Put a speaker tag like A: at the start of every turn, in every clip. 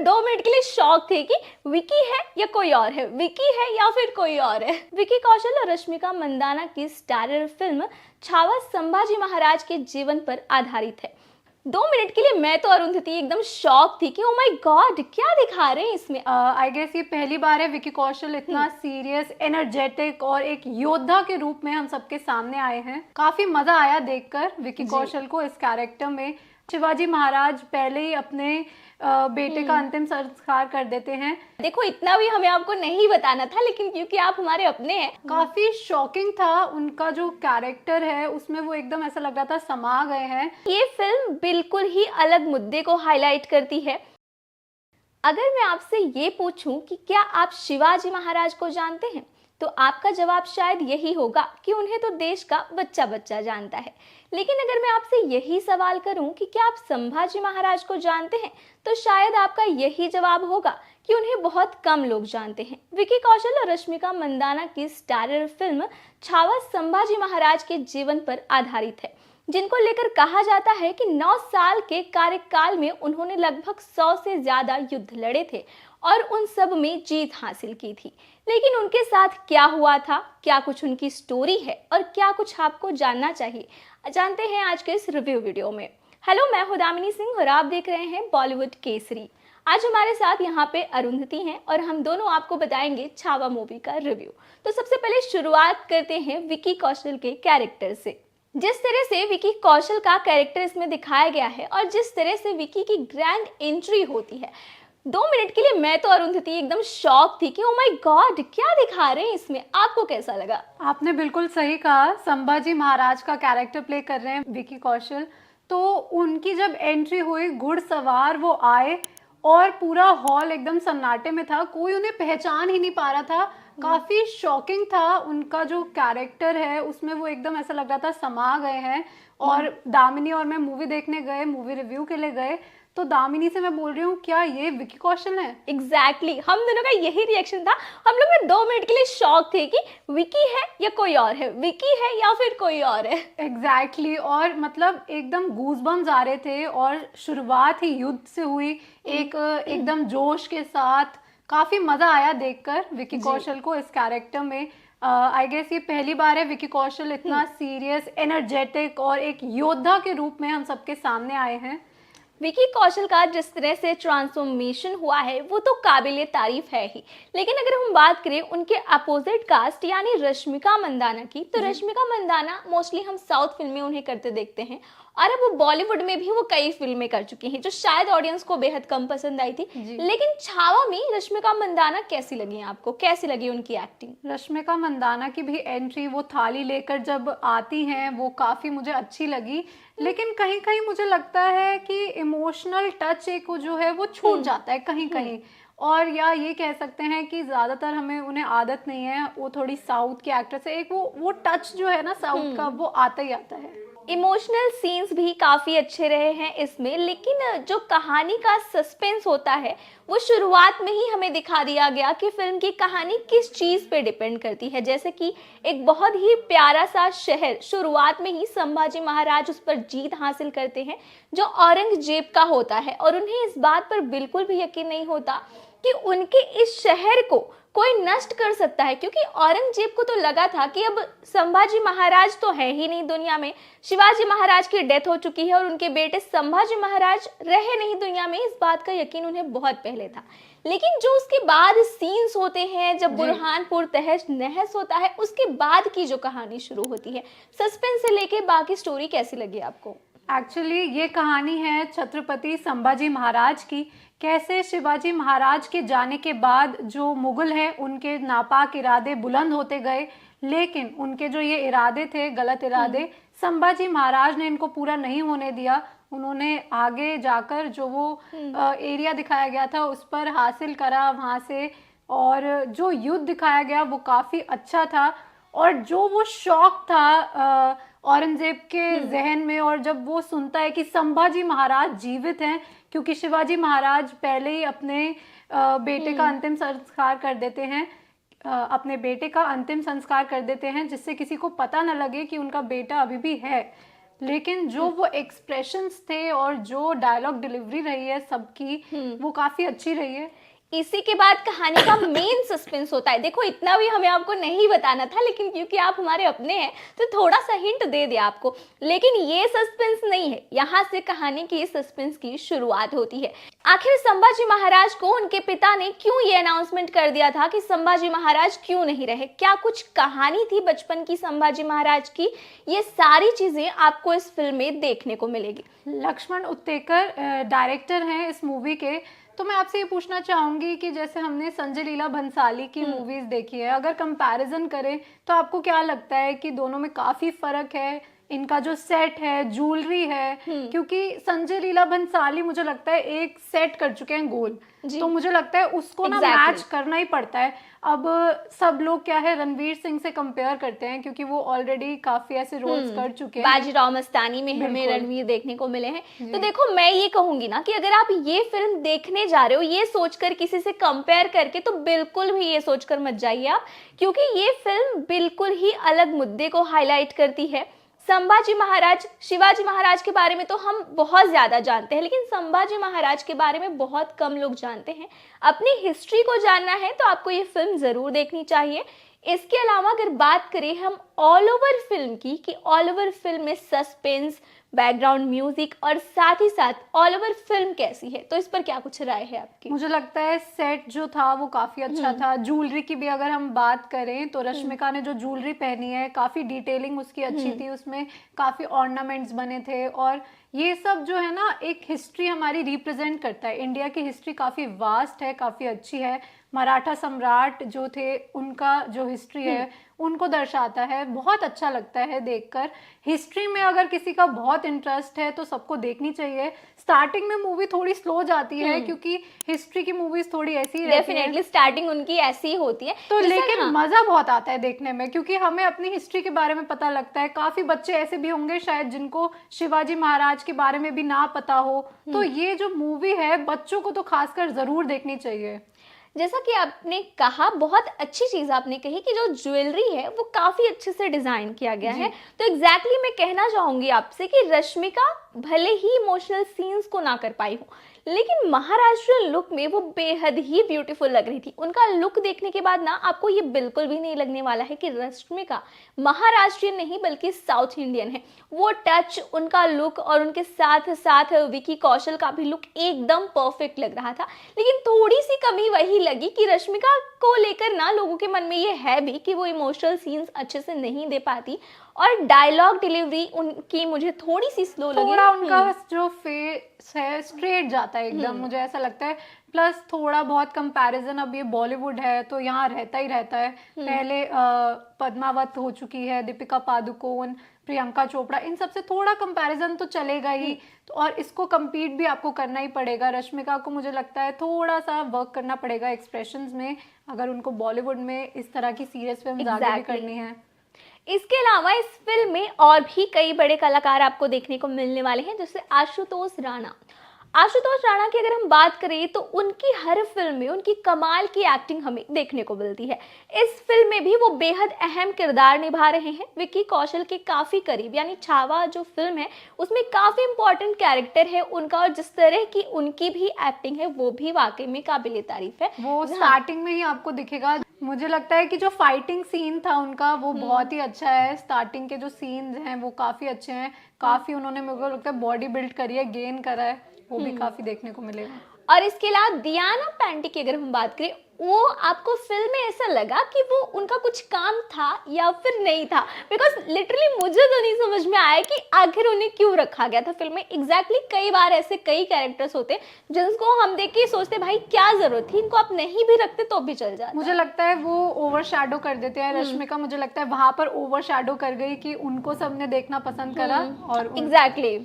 A: 2 minute के लिए shock थे कि विकी है या कोई और है, विकी है या फिर कोई और है। विकी कौशल और रश्मिका मंदाना की स्टारर फिल्म छावा संभाजी महाराज के जीवन पर आधारित है। 2 मिनट के लिए मैं तो अरुंधति एकदम शॉक थी कि ओ माय गॉड क्या दिखा रहे हैं इसमें।
B: आई गेस ये पहली बार है विकी कौशल इतना सीरियस, एनर्जेटिक और एक योद्धा के रूप में हम सबके सामने आए हैं। काफी मजा आया देखकर विकी कौशल को इस कैरेक्टर में। शिवाजी महाराज पहले ही अपने बेटे का अंतिम संस्कार कर देते हैं।
A: देखो इतना भी हमें आपको नहीं बताना था, लेकिन क्योंकि आप हमारे अपने हैं।
B: काफी शॉकिंग था उनका जो कैरेक्टर है उसमें, वो एकदम ऐसा लग रहा था समा गए हैं।
A: ये फिल्म बिल्कुल ही अलग मुद्दे को हाईलाइट करती है। अगर मैं आपसे ये पूछूं कि क्या आप शिवाजी महाराज को जानते हैं, तो आपका जवाब शायद यही होगा कि उन्हें तो देश का बच्चा बच्चा जानता है। लेकिन अगर मैं आपसे यही सवाल करूं कि क्या आप संभाजी महाराज को जानते हैं, तो शायद आपका यही जवाब होगा कि उन्हें बहुत कम लोग जानते हैं। विकी कौशल और रश्मिका मंदाना की स्टारर फिल्म छावा संभाजी महाराज के जीवन पर आधारित है, जिनको लेकर कहा जाता है कि 9 साल के कार्यकाल में उन्होंने लगभग 100 से ज्यादा युद्ध लड़े थे और उन सब में जीत हासिल की थी। लेकिन उनके साथ क्या हुआ था, क्या कुछ उनकी स्टोरी है और क्या कुछ आपको जानना चाहिए, जानते हैं आज के इस रिव्यू वीडियो में। हेलो, मैं हूं दामिनी सिंह और आप देख रहे हैं बॉलीवुड केसरी। आज हमारे साथ यहाँ पे अरुंधति हैं और हम दोनों आपको बताएंगे छावा मूवी का रिव्यू। तो सबसे पहले शुरुआत करते हैं विकी कौशल के कैरेक्टर से। जिस तरह से विकी कौशल का कैरेक्टर इसमें दिखाया गया है और जिस तरह से विकी की ग्रैंड एंट्री होती है, 2 मिनट के लिए मैं तो अरुंधति एकदम शॉक थी कि ओ माय गॉड क्या दिखा रहे हैं इसमें। आपको कैसा लगा?
B: आपने बिल्कुल सही कहा, संभाजी महाराज का कैरेक्टर प्ले कर रहे हैं विकी कौशल। तो उनकी जब एंट्री हुई, घुड़सवार वो आए और पूरा हॉल एकदम सन्नाटे में था, कोई उन्हें पहचान ही नहीं पा रहा था। काफी शॉकिंग था उनका जो कैरेक्टर है उसमें, वो एकदम ऐसा लग रहा था समा गए हैं। और दामिनी और मैं मूवी देखने गए, मूवी रिव्यू के लिए गए, तो दामिनी से मैं बोल रही हूँ क्या ये विकी कौशल है?
A: एग्जैक्टली हम दोनों का यही रिएक्शन था। हम लोग ना 2 मिनट के लिए शॉक थे कि विकी है या कोई और है, विकी है या फिर कोई और है।
B: एग्जैक्टली और मतलब एकदम गूज़बम्स आ रहे थे और शुरुआत ही युद्ध से हुई, एकदम जोश के साथ। काफी मजा आया देखकर विकी कौशल को इस कैरेक्टर में। आई गेस ये पहली बार है विकी कौशल इतना सीरियस, एनर्जेटिक और एक योद्धा के रूप में हम सबके सामने आए हैं।
A: विकी कौशल का जिस तरह से ट्रांसफॉर्मेशन हुआ है वो तो काबिले तारीफ है ही। लेकिन अगर हम बात करें उनके अपोजिट कास्ट यानी रश्मिका मंदाना की, तो रश्मिका मंदाना मोस्टली हम साउथ फिल्म में उन्हें करते देखते हैं और अब वो बॉलीवुड में भी वो कई फिल्में कर चुकी हैं जो शायद ऑडियंस को बेहद कम पसंद आई थी। लेकिन छावा में रश्मिका मंदाना कैसी लगी आपको, कैसी लगी उनकी एक्टिंग?
B: रश्मिका मंदाना की भी एंट्री, वो थाली लेकर जब आती हैं, वो काफी मुझे अच्छी लगी। लेकिन कहीं कहीं मुझे लगता है कि इमोशनल टच एक जो है वो छूट जाता है कहीं कहीं। और या ये कह सकते हैं कि ज्यादातर हमें उन्हें आदत नहीं है, वो थोड़ी साउथ के एक्टर से एक वो टच जो है ना साउथ का, वो आता ही आता है।
A: इमोशनल सीन्स भी काफ़ी अच्छे रहे हैं इसमें, लेकिन जो कहानी का सस्पेंस होता है वो शुरुआत में ही हमें दिखा दिया गया कि फिल्म की कहानी किस चीज़ पे डिपेंड करती है। जैसे कि एक बहुत ही प्यारा सा शहर, शुरुआत में ही संभाजी महाराज उस पर जीत हासिल करते हैं जो औरंगजेब का होता है, और उन्हें इस बात पर बिल्कुल भी यकीन नहीं होता कि उनके इस शहर को कोई नष्ट कर सकता है, क्योंकि औरंगजेब को तो लगा था कि अब संभाजी महाराज तो है ही नहीं दुनिया में, शिवाजी महाराज की डेथ हो चुकी है और उनके बेटे संभाजी महाराज रहे नहीं दुनिया में। इस बात का यकीन उन्हें बहुत पहले था। लेकिन जो उसके बाद सीन्स होते हैं, जब बुरहानपुर तहस नहस होता है, उसके बाद की जो कहानी शुरू होती है, सस्पेंस से लेके बाकी स्टोरी कैसी लगी आपको?
B: एक्चुअली ये कहानी है छत्रपति संभाजी महाराज की। कैसे शिवाजी महाराज के जाने के बाद जो मुगल हैं उनके नापाक इरादे बुलंद होते गए, लेकिन उनके जो ये इरादे थे, गलत इरादे, संभाजी महाराज ने इनको पूरा नहीं होने दिया। उन्होंने आगे जाकर जो वो एरिया दिखाया गया था उस पर हासिल करा वहाँ से, और जो युद्ध दिखाया गया वो काफ़ी अच्छा था। और जो वो शौक था औरंगजेब के जहन में, और जब वो सुनता है कि संभाजी महाराज जीवित हैं, क्योंकि शिवाजी महाराज पहले ही अपने बेटे का अंतिम संस्कार कर देते हैं, जिससे किसी को पता न लगे कि उनका बेटा अभी भी है। लेकिन जो वो एक्सप्रेशंस थे और जो डायलॉग डिलीवरी रही है सबकी, वो काफी अच्छी रही है।
A: इसी के बाद कहानी का मेन सस्पेंस होता है। देखो इतना भी हमें आपको नहीं बताना था, लेकिन क्योंकि आप हमारे अपने हैं तो थोड़ा सा हिंट दे दिया आपको, लेकिन ये सस्पेंस नहीं है, यहाँ से कहानी की सस्पेंस की शुरुआत होती है। आखिर संभाजी महाराज को उनके पिता ने क्यों ये अनाउंसमेंट कर दिया था कि संभाजी महाराज क्यों नहीं रहे, क्या कुछ कहानी थी बचपन की संभाजी महाराज की, ये सारी चीजें आपको इस फिल्म में देखने को मिलेगी।
B: लक्ष्मण उत्तेकर डायरेक्टर हैं इस मूवी के। तो मैं आपसे ये पूछना चाहूंगी कि जैसे हमने संजय लीला भंसाली की मूवीज देखी है, अगर कंपैरिजन करें तो आपको क्या लगता है कि दोनों में काफी फर्क है? इनका जो सेट है, ज्वेलरी है, क्योंकि संजय लीला भंसाली मुझे लगता है एक सेट कर चुके हैं गोल, तो मुझे लगता है उसको ना मैच करना ही पड़ता है। अब सब लोग क्या है, रणवीर सिंह से कंपेयर करते हैं क्योंकि वो ऑलरेडी काफी ऐसे रोल्स कर चुके हैं।
A: बाजीराव मस्तानी में हमें रणवीर देखने को मिले हैं। तो देखो मैं ये कहूंगी ना कि अगर आप ये फिल्म देखने जा रहे हो ये सोचकर किसी से कंपेयर करके, तो बिल्कुल भी ये सोचकर मत जाइए आप, क्योंकि ये फिल्म बिल्कुल ही अलग मुद्दे को हाईलाइट करती है। संभाजी महाराज, शिवाजी महाराज के बारे में तो हम बहुत ज्यादा जानते हैं, लेकिन संभाजी महाराज के बारे में बहुत कम लोग जानते हैं। अपनी हिस्ट्री को जानना है तो आपको ये फिल्म जरूर देखनी चाहिए। इसके अलावा अगर बात करें हम ऑल ओवर फिल्म की, कि ऑल ओवर फिल्म में सस्पेंस, बैकग्राउंड म्यूजिक और साथ ही साथ ऑल ओवर फिल्म कैसी है, तो इस पर क्या कुछ राय है आपकी?
B: मुझे लगता है सेट जो था वो काफी अच्छा था। ज्वेलरी की भी अगर हम बात करें तो रश्मिका ने जो ज्वेलरी पहनी है काफी डिटेलिंग उसकी अच्छी थी, उसमें काफी ऑर्नामेंट्स बने थे, और ये सब जो है ना एक हिस्ट्री हमारी रिप्रेजेंट करता है। इंडिया की हिस्ट्री काफी वास्ट है, काफी अच्छी है। मराठा सम्राट जो थे उनका जो हिस्ट्री है उनको दर्शाता है। बहुत अच्छा लगता है देखकर। हिस्ट्री में अगर किसी का बहुत इंटरेस्ट है तो सबको देखनी चाहिए। स्टार्टिंग में मूवी थोड़ी स्लो जाती है क्योंकि हिस्ट्री की मूवीज थोड़ी ऐसी ही रहती हैं।
A: डेफिनेटली स्टार्टिंग उनकी ऐसी ही होती है,
B: तो लेकिन मजा बहुत आता है देखने में क्योंकि हमें अपनी हिस्ट्री के बारे में पता लगता है। काफी बच्चे ऐसे भी होंगे शायद जिनको शिवाजी महाराज के बारे में भी ना पता हो, तो ये जो मूवी है बच्चों को तो खासकर जरूर देखनी चाहिए।
A: जैसा कि आपने कहा, बहुत अच्छी चीज आपने कही कि जो ज्वेलरी है वो काफी अच्छे से डिजाइन किया गया है। तो एग्जैक्टली मैं कहना चाहूंगी आपसे कि रश्मिका भले ही इमोशनल सीन्स को ना कर पाई हो, लेकिन महाराष्ट्रियन लुक में वो बेहद ही ब्यूटीफुल लग रही थी। उनका लुक देखने के बाद ना आपको ये बिल्कुल भी नहीं लगने वाला है कि रश्मिका महाराष्ट्रियन नहीं बल्कि साउथ इंडियन है। वो टच, उनका लुक और उनके साथ साथ विकी कौशल का भी लुक एकदम परफेक्ट लग रहा था। लेकिन थोड़ी सी कमी वही लगी कि रश्मिका को लेकर ना लोगों के मन में ये है भी कि वो इमोशनल सीन्स अच्छे से नहीं दे पाती, और डायलॉग डिलीवरी उनकी मुझे थोड़ी सी स्लो लगी।
B: थोड़ा उनका जो फेस है स्ट्रेट जाता है एकदम, मुझे ऐसा लगता है। प्लस थोड़ा बहुत कंपैरिजन, अब ये बॉलीवुड है तो यहाँ रहता ही रहता है। पहले पद्मावत हो चुकी है, दीपिका पादुकोण, प्रियंका चोपड़ा, इन सबसे थोड़ा कंपैरिजन तो चलेगा ही। तो और इसको compete भी आपको करना ही पड़ेगा। रश्मिका को मुझे लगता है थोड़ा सा वर्क करना पड़ेगा एक्सप्रेशंस में, अगर उनको बॉलीवुड में इस तरह की सीरियस फिल्म आगे भी करनी है।
A: इसके अलावा इस फिल्म में और भी कई बड़े कलाकार आपको देखने को मिलने वाले हैं, जैसे आशुतोष राणा। आशुतोष राणा की अगर हम बात करें तो उनकी हर फिल्म में उनकी कमाल की एक्टिंग हमें देखने को मिलती है। इस फिल्म में भी वो बेहद अहम किरदार निभा रहे हैं, विक्की कौशल के काफी करीब, यानी छावा जो फिल्म है उसमें काफी इंपॉर्टेंट कैरेक्टर है उनका, और जिस तरह की उनकी भी एक्टिंग है वो भी वाकई में काबिले तारीफ है।
B: वो स्टार्टिंग में ही आपको दिखेगा। मुझे लगता है कि जो फाइटिंग सीन था उनका वो बहुत ही अच्छा है। स्टार्टिंग के जो सीन्स हैं वो काफी अच्छे हैं। काफी उन्होंने मेरे को लगता है बॉडी बिल्ड करी है, गेन करा है, वो भी काफी देखने को मिलेगा।
A: और इसके अलावा दियाना पैंटी की अगर हम बात करें, वो आपको फिल्म में ऐसा लगा कि वो उनका कुछ काम था या फिर नहीं था? बिकॉज लिटरली मुझे तो नहीं समझ में आया कि आखिर उन्हें क्यों रखा गया था फिल्म में। एग्जैक्टली कई बार ऐसे कई कैरेक्टर्स होते जिनको हम देख के सोचते भाई क्या जरूरत थी, इनको आप नहीं भी रखते तो भी चल जाता।
B: मुझे लगता है वो ओवर शैडो कर देते हैं। रश्मिका मुझे लगता है वहां पर ओवर शैडो कर गई कि उनको सबने देखना पसंद करा। और
A: एग्जैक्टली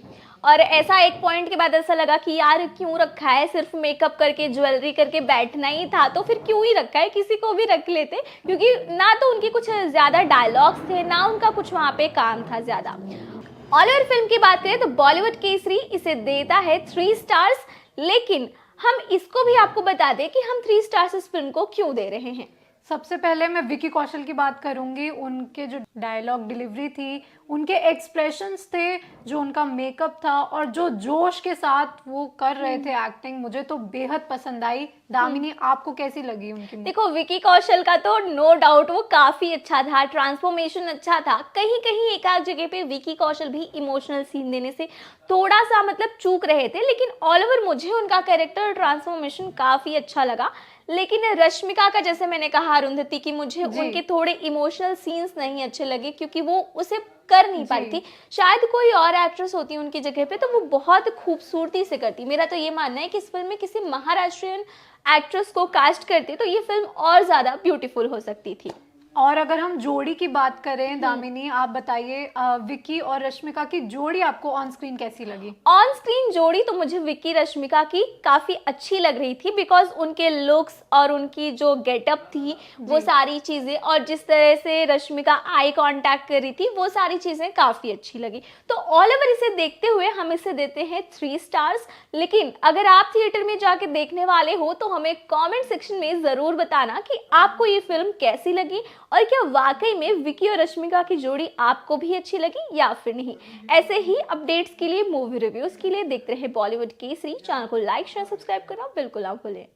A: और ऐसा एक पॉइंट के बाद ऐसा लगा कि यार क्यों रखा है, सिर्फ मेकअप करके ज्वेलरी करके बैठना ही था तो फिर क्यों ही रखा है, किसी को भी रख लेते, क्योंकि ना तो उनके कुछ ज्यादा डायलॉग्स थे ना उनका कुछ वहां पे काम था ज्यादा। ऑल ओवर फिल्म की बात करें तो बॉलीवुड केसरी इसे देता है 3 स्टार्स, लेकिन हम इसको भी आपको बता दें कि हम 3 स्टार्स इस फिल्म को क्यों दे रहे हैं।
B: सबसे पहले मैं विकी कौशल की बात करूंगी। उनके जो डायलॉग डिलीवरी थी, उनके एक्सप्रेशंस थे, जो उनका मेकअप था और जो जोश के साथ वो कर रहे थे एक्टिंग, मुझे तो बेहद पसंद आई। दामिनी, आपको कैसी लगी उनकी?
A: देखो, विकी कौशल का तो नो डाउट वो काफी अच्छा था, ट्रांसफॉर्मेशन अच्छा था। कहीं कहीं एक आध जगह पे विकी कौशल भी इमोशनल सीन देने से थोड़ा सा मतलब चूक रहे थे, लेकिन ऑल ओवर मुझे उनका कैरेक्टर ट्रांसफॉर्मेशन काफी अच्छा लगा। लेकिन रश्मिका का, जैसे मैंने कहा अरुंधति, कि मुझे उनके थोड़े इमोशनल सीन्स नहीं अच्छे लगे क्योंकि वो उसे कर नहीं पाई थी। शायद कोई और एक्ट्रेस होती उनकी जगह पे तो वो बहुत खूबसूरती से करती। मेरा तो ये मानना है कि इस फिल्म में किसी महाराष्ट्रियन एक्ट्रेस को कास्ट करते तो ये फिल्म और ज्यादा ब्यूटीफुल हो सकती थी।
B: और अगर हम जोड़ी की बात करें, दामिनी आप बताइए, विकी और रश्मिका की जोड़ी आपको ऑन स्क्रीन कैसी लगी?
A: ऑन स्क्रीन जोड़ी तो मुझे विक्की रश्मिका की काफी अच्छी लग रही थी, बिकॉज उनके लुक्स और उनकी जो गेटअप थी वो सारी चीजें, और जिस तरह से रश्मिका आई कांटेक्ट कर रही थी, वो सारी चीजें काफी अच्छी लगी। तो ऑल ओवर इसे देखते हुए हम इसे देते हैं 3 स्टार्स। लेकिन अगर आप थिएटर में जाके देखने वाले हो तो हमें कमेंट सेक्शन में जरूर बताना कि आपको ये फिल्म कैसी लगी और क्या वाकई में विकी और रश्मिका की जोड़ी आपको भी अच्छी लगी या फिर नहीं। ऐसे ही अपडेट्स के लिए, मूवी रिव्यूज के लिए देखते रहे बॉलीवुड केसरी। चैनल को लाइक शेयर सब्सक्राइब करना बिल्कुल ना भूलें।